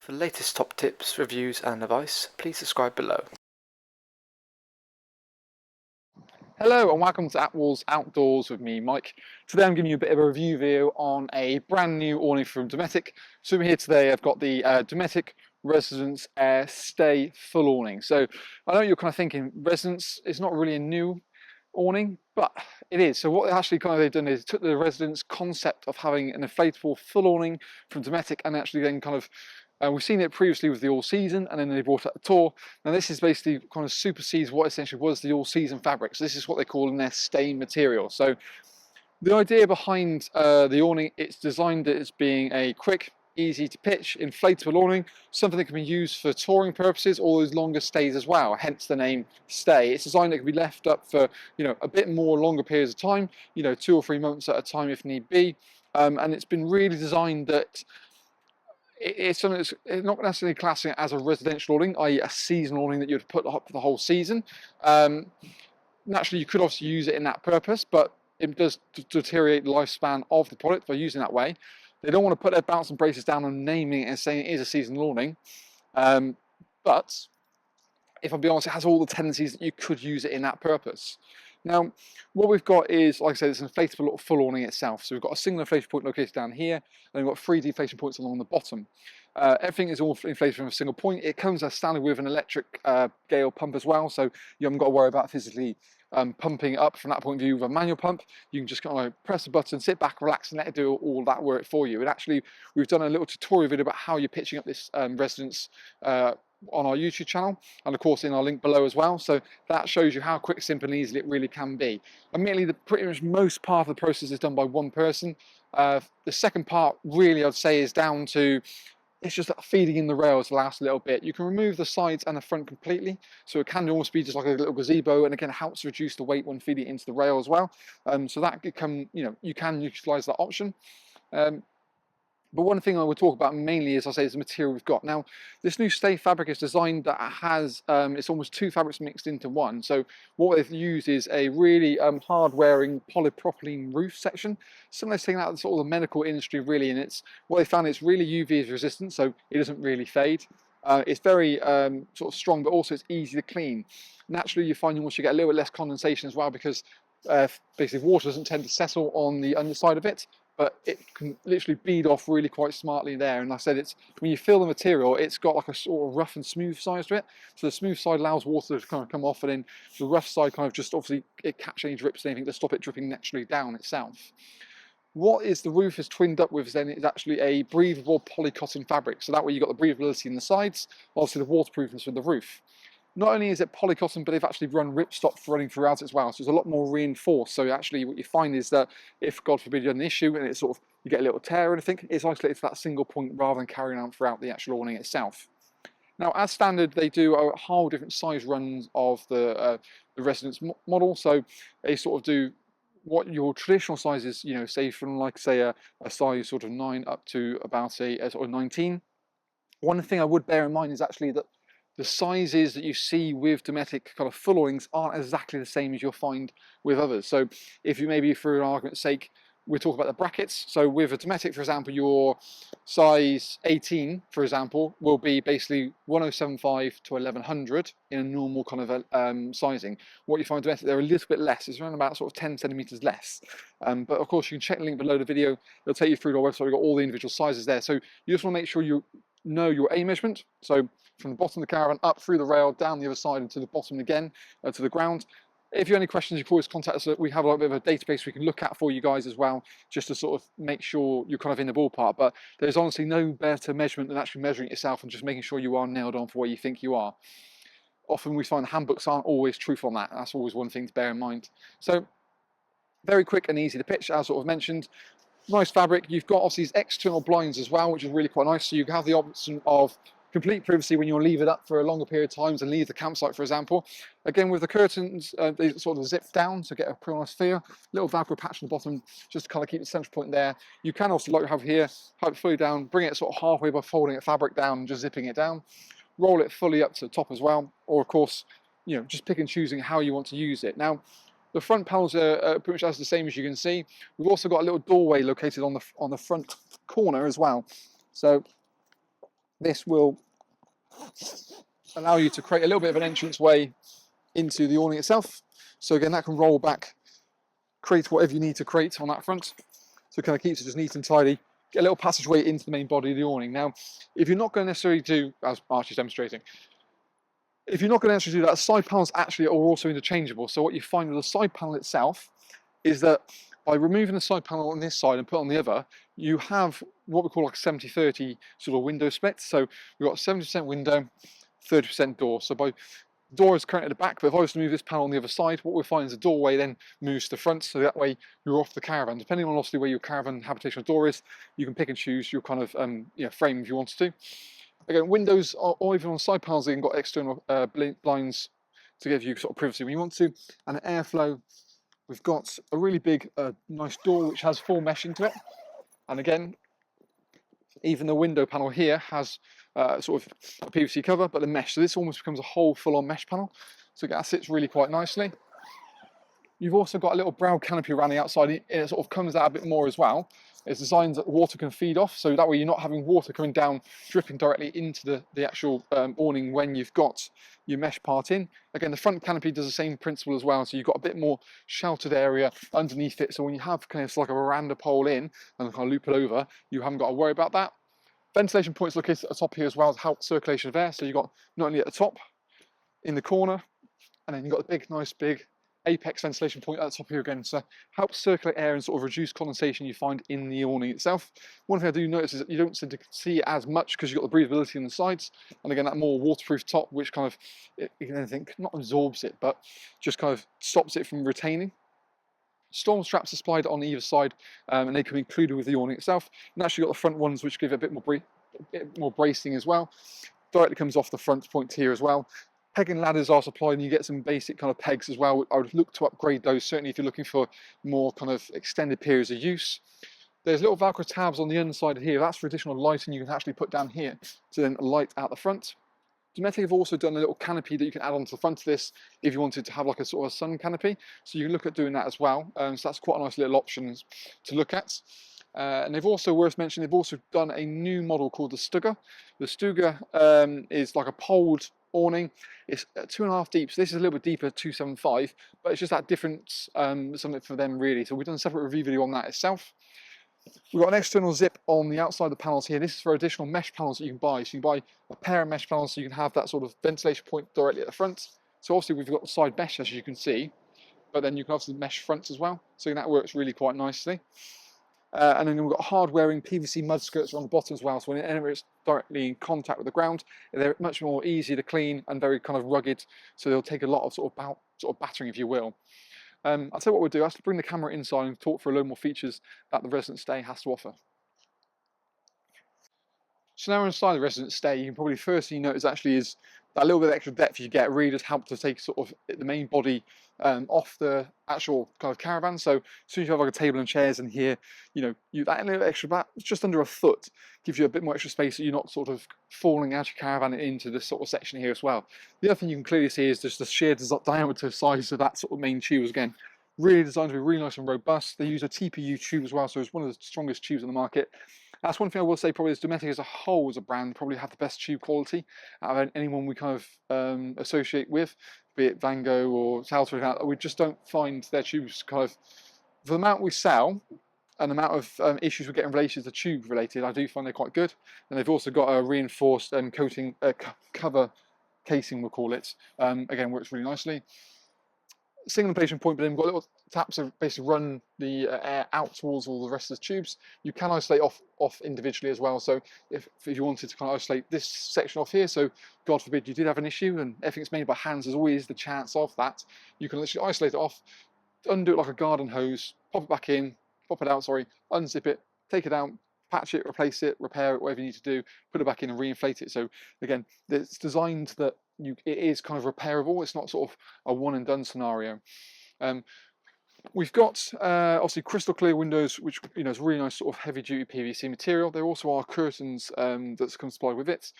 For the latest top tips, reviews and advice, please subscribe below. Hello and welcome to Attwoolls Outdoors with me, Mike. Today I'm giving you a bit of a review video on a brand new awning from Dometic. So here today I've got the Dometic Residence Air Stay full awning. So I know you're kind of thinking Residence is not really a new awning, but it is. So what they actually they've done is took the Residence concept of having an inflatable full awning from Dometic and actually then we've seen it previously with the all season, and then they brought out the tour. Now this is basically kind of supersedes what essentially was the all season fabric. So this is what they call an stain material. So the idea behind the awning, it's designed as being a quick, easy to pitch, inflatable awning, something that can be used for touring purposes or those longer stays as well, hence the name Stay. It's designed that can be left up for, a bit more longer periods of time, 2 or 3 months at a time if need be. And it's been really designed that it's something that's not necessarily classing it as a residential awning, i.e. a seasonal awning that you'd put up for the whole season. Naturally, you could also use it in that purpose, but it does deteriorate the lifespan of the product by using that way. They don't want to put their belts and braces down and naming it and saying it is a seasonal awning. But if I'm being honest, it has all the tendencies that you could use it in that purpose. Now, what we've got is, like I said, it's an inflatable full awning itself. So we've got a single inflation point located down here, and we've got 3 deflation points along the bottom. Everything is all inflated from a single point. It comes as standard with an electric gale pump as well, so you haven't got to worry about physically pumping up from that point of view with a manual pump. You can just kind of press the button, sit back, relax, and let it do all that work for you. And actually, we've done a little tutorial video about how you're pitching up this Residence on our YouTube channel, and of course in our link below as well. So that shows you how quick, simple and easy it really can be. Admittedly, pretty much most part of the process is done by one person. The second part really I'd say is down to, it's just that feeding in the rails the last little bit. You can remove the sides and the front completely, so it can almost be just like a little gazebo, and again helps reduce the weight when feeding it into the rail as well. So that could come, you can utilize that option. But one thing I would talk about mainly, as I say, is the material we've got. Now, this new Stay fabric is designed that has, it's almost 2 fabrics mixed into one. So what they've used is a really hard-wearing polypropylene roof section, similar to taking out sort of the medical industry really, and it's what they found, it's really UV resistant, so it doesn't really fade. It's very sort of strong, but also it's easy to clean. Naturally, you find once you get a little bit less condensation as well, because basically water doesn't tend to settle on the underside of it, but it can literally bead off really quite smartly there. And like I said, it's when you feel the material, it's got like a sort of rough and smooth side to it. So the smooth side allows water to kind of come off, and then the rough side kind of just obviously it catches any drips and anything to stop it dripping naturally down itself. What is the roof is twinned up with then is actually a breathable polycotton fabric. So that way you've got the breathability in the sides, obviously the waterproofness with the roof. Not only is it polycotton, but they've actually run ripstop running throughout as well. So it's a lot more reinforced. So actually what you find is that if, God forbid, you have an issue and it's sort of, you get a little tear or anything, it's isolated to that single point rather than carrying on throughout the actual awning itself. Now, as standard, they do a whole different size runs of the Residence model. So they sort of do what your traditional sizes, say from like, say, a size sort of 9 up to about a sort of 19. One thing I would bear in mind is actually that the sizes that you see with Dometic kind of full awnings aren't exactly the same as you'll find with others. So if you maybe, for an argument's sake, we're talking about the brackets. So with a Dometic, for example, your size 18, for example, will be basically 1075 to 1100 in a normal kind of sizing. What you find with Dometic, they're a little bit less. It's around about sort of 10 centimeters less. But of course, you can check the link below the video. It'll take you through to our website. We've got all the individual sizes there. So you just want to make sure you know your A measurement. So from the bottom of the Caravan up through the rail, down the other side and to the bottom again, to the ground. If you have any questions, you can always contact us. We have a little bit of a database we can look at for you guys as well, just to sort of make sure you're kind of in the ballpark. But there's honestly no better measurement than actually measuring it yourself and just making sure you are nailed on for where you think you are. Often we find the handbooks aren't always truthful on that. That's always one thing to bear in mind. So very quick and easy to pitch, as sort of mentioned. Nice fabric. You've got obviously these external blinds as well, which is really quite nice. So you have the option of complete privacy when you'll leave it up for a longer period of times and leave the campsite, for example. Again, with the curtains, they sort of zip down to get a pretty nice feel. Little Velcro patch on the bottom, just to kind of keep the central point there. You can also, like you have here, have it fully down, bring it sort of halfway by folding the fabric down and just zipping it down. Roll it fully up to the top as well, or of course, just pick and choosing how you want to use it. Now, the front panels are pretty much as the same as you can see. We've also got a little doorway located on the front corner as well. So This will allow you to create a little bit of an entrance way into the awning itself. So again, that can roll back, create whatever you need to create on that front. So it kind of keeps it just neat and tidy. Get a little passageway into the main body of the awning. Now, if you're not going to necessarily do, as Archie's demonstrating, if you're not going to necessarily do that, side panels actually are also interchangeable. So what you find with the side panel itself is that by removing the side panel on this side and put on the other, you have what we call like a 70-30 sort of window split. So we've got 70% window, 30% door. So by door is currently at the back, but if I was to move this panel on the other side, what we'll find is the doorway then moves to the front, so that way you're off the caravan. Depending on obviously where your caravan habitational door is, you can pick and choose your kind of frame if you wanted to. Again, windows are, or even on side panels, they've got external blinds to give you sort of privacy when you want to, and airflow. We've got a really big, nice door which has full mesh into it, and again, even the window panel here has sort of a PVC cover, but the mesh. So this almost becomes a whole full-on mesh panel. So that sits really quite nicely. You've also got a little brow canopy around the outside. It sort of comes out a bit more as well. It's designed that water can feed off, so that way you're not having water coming down, dripping directly into the actual awning when you've got your mesh part in. Again, the front canopy does the same principle as well, so you've got a bit more sheltered area underneath it. So when you have kind of like a veranda pole in and kind of loop it over, you haven't got to worry about that. Ventilation points located at the top here as well to help circulation of air. So you've got not only at the top, in the corner, and then you've got the big, nice big apex ventilation point at the top here again. So helps circulate air and sort of reduce condensation you find in the awning itself. One thing I do notice is that you don't seem to see as much because you've got the breathability on the sides. And again, that more waterproof top, which kind of, you can think, not absorbs it, but just kind of stops it from retaining. Storm straps are supplied on either side, and they can be included with the awning itself. And actually got the front ones which give it a bit more bracing as well. Directly comes off the front point here as well. Pegging ladders are supplied, and you get some basic kind of pegs as well. I would look to upgrade those, certainly if you're looking for more kind of extended periods of use. There's little Velcro tabs on the underside here. That's for additional lighting you can actually put down here to then light out the front. Dometic have also done a little canopy that you can add onto the front of this if you wanted to have like a sort of sun canopy. So you can look at doing that as well. So that's quite a nice little option to look at. And they've also, worth mentioning, they've also done a new model called the Stugger. The Stugger is like a poled awning. It's 2.5 deep, so this is a little bit deeper, 275, but it's just that difference, something for them really. So we've done a separate review video on that itself. We've got an external zip on the outside of the panels here. This is for additional mesh panels that you can buy. So you can buy a pair of mesh panels so you can have that sort of ventilation point directly at the front. So obviously we've got the side mesh, as you can see, but then you can obviously mesh fronts as well. So that works really quite nicely. And then we've got hard-wearing PVC mud skirts on the bottom as well. So whenever it's directly in contact with the ground, they're much more easy to clean and very kind of rugged. So they'll take a lot of sort of battering, if you will. I'll tell you what we'll do. I'll bring the camera inside and talk for a load more features that the resident stay has to offer. So now we're inside the resident stay, you can probably firstly notice actually is that little bit of extra depth you get really does help to take sort of the main body off the actual kind of caravan. So as soon as you have like a table and chairs in here, that little extra back, just under a foot, gives you a bit more extra space so you're not sort of falling out your caravan into this sort of section here as well. The other thing you can clearly see is just the sheer diameter size of that sort of main tube again. Really designed to be really nice and robust. They use a TPU tube as well, so it's one of the strongest tubes on the market. That's one thing I will say probably is Dometic as a whole as a brand probably have the best tube quality out of anyone we kind of associate with, be it Van Gogh or Salter. We just don't find their tubes kind of, for the amount we sell and the amount of issues we get in relation to tube related, I do find they're quite good. And they've also got a reinforced coating, cover casing we'll call it, again works really nicely. Single inflation point, but then we've got little taps to basically run the air out towards all the rest of the tubes. You can isolate off individually as well. So if you wanted to kind of isolate this section off here, so God forbid you did have an issue and everything's made by hands, there's always the chance of that. You can literally isolate it off, undo it like a garden hose, pop it back in, pop it out, sorry, unzip it, take it out, patch it, replace it, repair it, whatever you need to do, put it back in and reinflate it. So again, it's designed that it is kind of repairable. It's not sort of a one and done scenario. We've got obviously crystal clear windows, which is really nice sort of heavy duty PVC material. There also are curtains that's come supplied with it.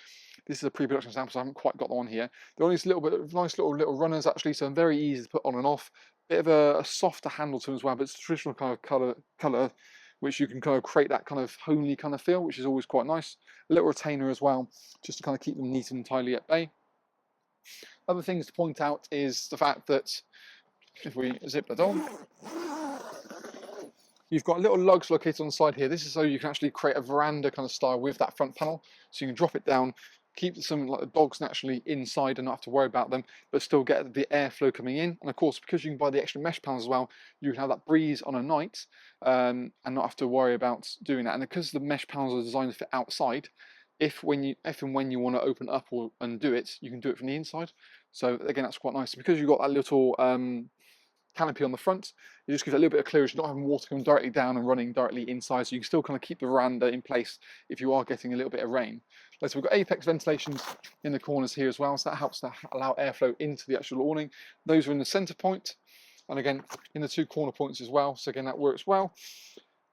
This is a pre-production sample, so I haven't quite got the one here. They're on these little bit of nice little runners actually, so very easy to put on and off. Bit of a softer handle to them as well, but it's traditional kind of colour which you can kind of create that kind of homely kind of feel, which is always quite nice. A little retainer as well, just to kind of keep them neat and tidy at bay. Other things to point out is the fact that if we zip that on, you've got little lugs located on the side here. This is so you can actually create a veranda kind of style with that front panel. So you can drop it down, keep some like the dogs naturally inside and not have to worry about them, but still get the airflow coming in. And of course, because you can buy the extra mesh panels as well, you can have that breeze on a night and not have to worry about doing that. And because the mesh panels are designed to fit outside, if and when you want to open up or undo it, you can do it from the inside. So again, that's quite nice. Because you've got that little canopy on the front, it just gives it a little bit of clearance. You're not having water coming directly down and running directly inside, so you can still kind of keep the veranda in place if you are getting a little bit of rain. So we've got apex ventilations in the corners here as well, so that helps to allow airflow into the actual awning. Those are in the center point, and again in the two corner points as well, so again that works well.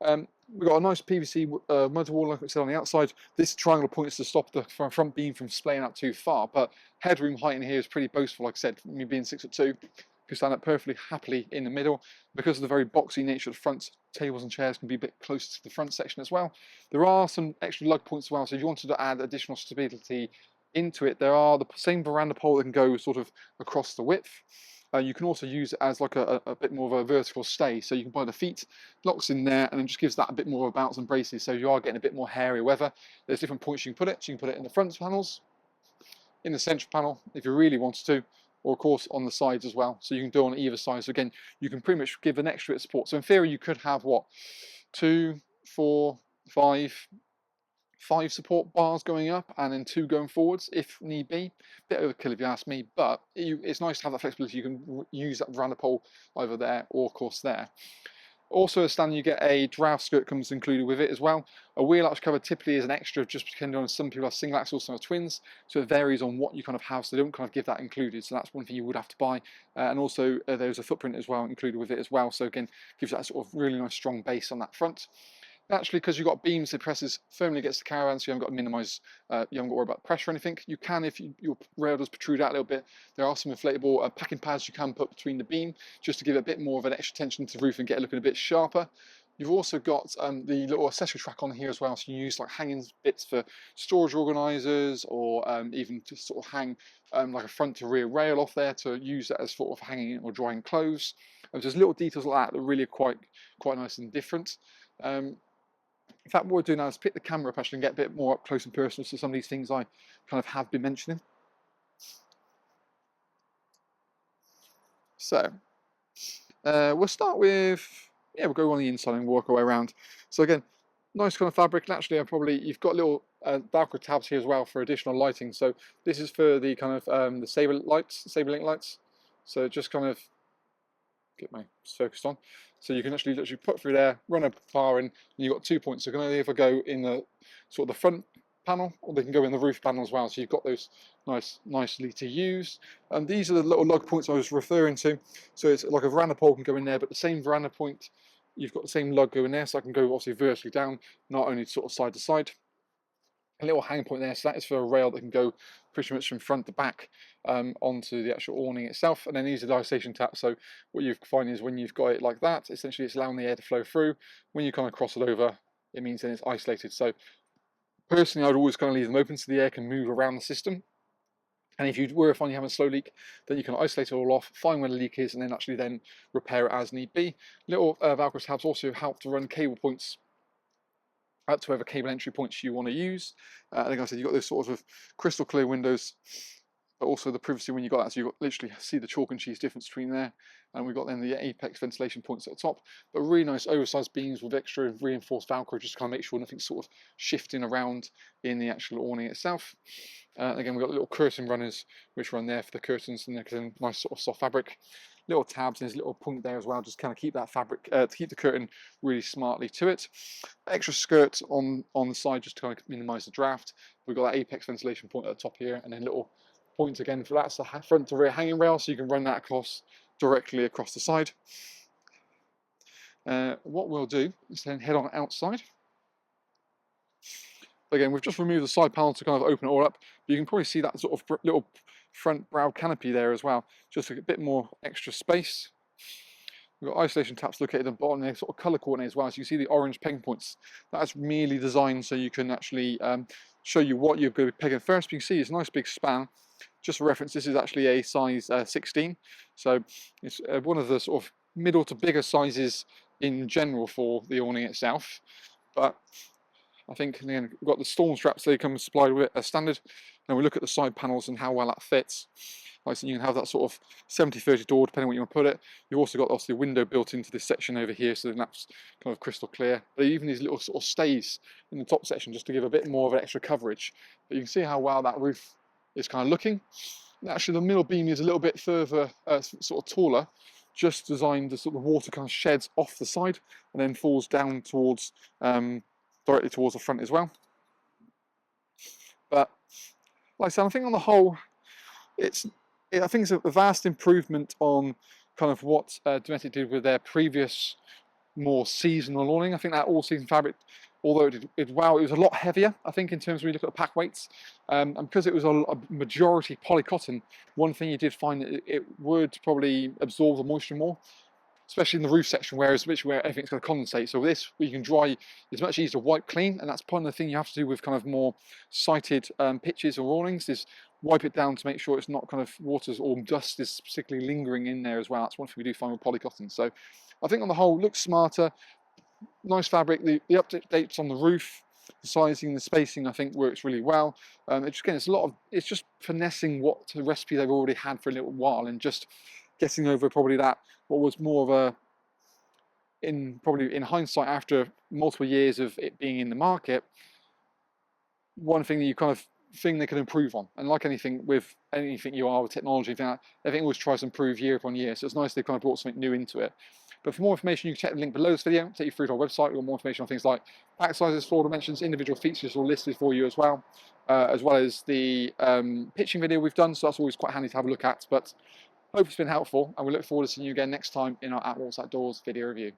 We've got a nice PVC motor wall, like I said, on the outside. This triangle points to stop the front beam from splaying out too far, but headroom height in here is pretty boastful. Like I said, me being 6'2", can stand up perfectly happily in the middle. Because of the very boxy nature of the front, tables and chairs can be a bit closer to the front section as well. There are some extra lug points as well, so if you wanted to add additional stability into it, there are the same veranda pole that can go sort of across the width. You can also use it as like a bit more of a vertical stay, so you can buy the feet, locks in there, and then just gives that a bit more of a bounce and braces, so you are getting a bit more hairy weather. There's different points you can put it. So you can put it in the front panels, in the central panel if you really wanted to, or of course on the sides as well, so you can do on either side. So again, you can pretty much give an extra bit of support. So in theory you could have what, 2, 4, 5 support bars going up and then 2 going forwards if need be. Bit overkill if you ask me, but it's nice to have that flexibility. You can use that veranda pole either there or of course there. Also, as standard, you get a draft skirt comes included with it as well. A wheel arch cover typically is an extra, just depending on some people have single axle, some have twins, so it varies on what you kind of have. So they don't kind of give that included. So that's one thing you would have to buy. And also there's a footprint as well included with it as well. So again, gives that sort of really nice strong base on that front. Naturally, because you've got beams, it presses firmly against the caravan, so you haven't got to minimise, you haven't got to worry about pressure or anything. You can, if your rail does protrude out a little bit, there are some inflatable packing pads you can put between the beam, just to give it a bit more of an extra tension to the roof and get it looking a bit sharper. You've also got the little accessory track on here as well, so you use like hanging bits for storage organisers, or even to sort of hang like a front to rear rail off there to use that as sort of hanging or drying clothes. There's little details like that that really are quite nice and different. In fact, what we'll do now is pick the camera up actually and get a bit more up close and personal to some of these things I kind of have been mentioning. So, we'll start with, we'll go on the inside and work our way around. So again, nice kind of fabric. Naturally, you've got little Velcro tabs here as well for additional lighting. So this is for the kind of the Saber Link lights. So just kind of get my focused on. So you can actually literally put through there, run a bar in, and you've got 2 points. So you can either go in the sort of the front panel, or they can go in the roof panel as well. So you've got those nicely to use. And these are the little lug points I was referring to. So it's like a veranda pole can go in there, but the same veranda point, you've got the same lug going there, so I can go obviously vertically down, not only sort of side to side. A little hang point there, so that is for a rail that can go pretty much from front to back onto the actual awning itself. And then these are the isolation taps, so what you find is when you've got it like that, essentially it's allowing the air to flow through. When you kind of cross it over, it means then it's isolated. So personally, I'd always kind of leave them open so the air can move around the system. And if you were finding you have a slow leak, then you can isolate it all off, find where the leak is, and then actually then repair it as need be. Little Velcro tabs also help to run cable points out to whatever cable entry points you want to use. Like I said, you've got those sort of crystal clear windows, but also the privacy when you got that, so you've got literally see the chalk and cheese difference between there. And we've got then the apex ventilation points at the top, but really nice oversized beams with extra reinforced Velcro, just to kind of make sure nothing's sort of shifting around in the actual awning itself. Again, we've got little curtain runners which run there for the curtains, and they're nice sort of soft fabric. Little tabs, and there's a little point there as well, just kind of keep that fabric, to keep the curtain really smartly to it. Extra skirt on the side just to kind of minimise the draft. We've got that apex ventilation point at the top here, and then little points again for that's the front to rear hanging rail, so you can run that across directly across the side. What we'll do is then head on outside. Again, we've just removed the side panel to kind of open it all up. You can probably see that sort of little front brow canopy there as well, just a bit more extra space. We've got isolation taps located at the bottom. They're sort of color coordinated as well. So you see the orange pegging points. That's merely designed so you can actually show you what you're going to be pegging first. But you can see it's a nice big span. Just for reference, this is actually a size 16. So it's one of the sort of middle to bigger sizes in general for the awning itself. But I think, again, we've got the storm straps, they come supplied with it as standard. Then we look at the side panels and how well that fits. Like I said, you can have that sort of 70-30 door, depending on what you want to put it. You've also got obviously a window built into this section over here, so that's kind of crystal clear. But even these little sort of stays in the top section just to give a bit more of an extra coverage. But you can see how well that roof is kind of looking. And actually, the middle beam is a little bit further, sort of taller, just designed to sort of water kind of sheds off the side and then falls down towards directly towards the front as well. But like I said, I think on the whole, I think it's a vast improvement on kind of what Dometic did with their previous more seasonal awning. I think that all-season fabric, although it was a lot heavier, I think, in terms of when you look at the pack weights. And because it was a majority polycotton, one thing you did find that it would probably absorb the moisture more, especially in the roof section, where everything's going to condensate. So with this, you can dry, it's much easier to wipe clean, and that's part of the thing you have to do with kind of more sited pitches or awnings, is wipe it down to make sure it's not kind of waters or dust is particularly lingering in there as well. That's one thing we do find with polycotton. So I think on the whole, looks smarter, nice fabric. The updates on the roof, the sizing, the spacing, I think works really well. It's just finessing what the recipe they've already had for a little while and just getting over probably that, what was more of probably in hindsight after multiple years of it being in the market, one thing that you kind of thing they can improve on. And like anything with technology, everything always tries to improve year upon year. So it's nice they kind of brought something new into it. But for more information, you can check the link below this video, take you through to our website. We've got more information on things like pack sizes, floor dimensions, individual features all listed for you as well as the pitching video we've done. So that's always quite handy to have a look at. But hope it's been helpful, and we look forward to seeing you again next time in our Attwoolls Outdoors video review.